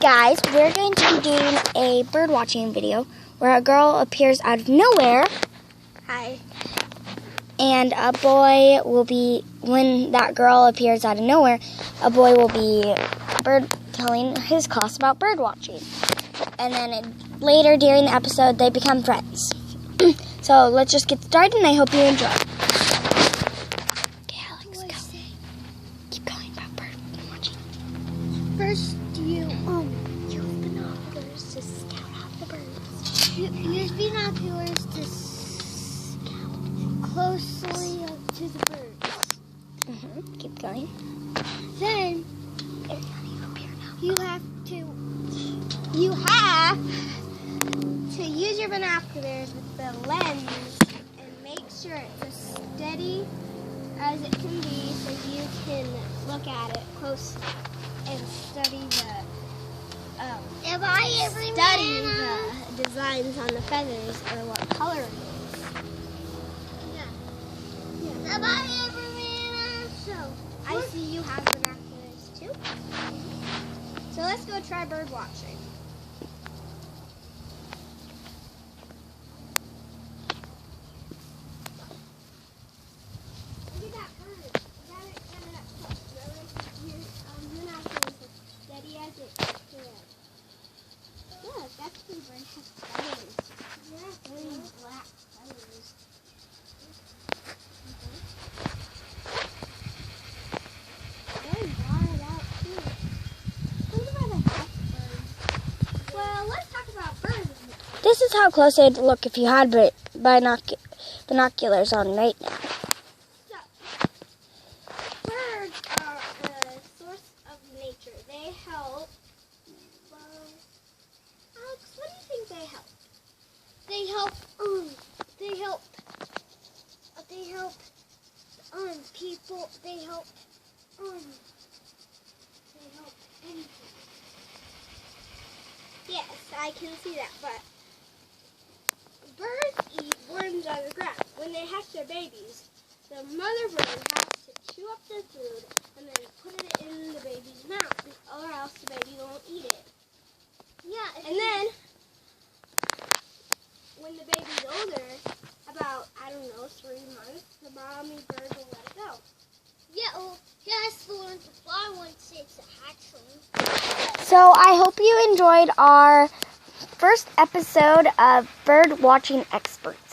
guys, we're going to be doing a bird watching video where a girl appears out of nowhere. Hi. And a boy will be, when that girl appears out of nowhere, a boy will be telling his class about bird watching. And then later during the episode, they become friends. So let's just get started, and I hope you enjoy. Okay, Alex, go. Keep going about bird watching. First, you use binoculars to scout out the birds. Use binoculars to scout closely up to the birds. Keep going. Then you have to use your binoculars with the lens and make sure it's as steady as it can be so you can look at it closely and study the designs on the feathers or what color it is. Yeah. So I see you have binoculars too. So let's go try bird watching. Look at that bird. You got it up close. Your binoculars as steady as it can. Look, that's the bird has feathers. Yeah, green, black feathers. Very wide out too. Think about the birds. Well, let's talk about birds. This is how close they'd look if you had binoculars on right now. So, birds are a source of nature. They help. Alex, what do you think they help? They help people. They help anything. Yes, I can see that, but birds eat worms on the ground. When they hatch their babies, the mother bird has to chew up the food and then put it in the baby's mouth, or else the baby won't eat it. Yeah. And then, when the baby's older, about, 3 months, the mommy bird will let it go. Yeah, well, it has to learn to fly once it's a hatchling. So I hope you enjoyed our first episode of Bird Watching Experts.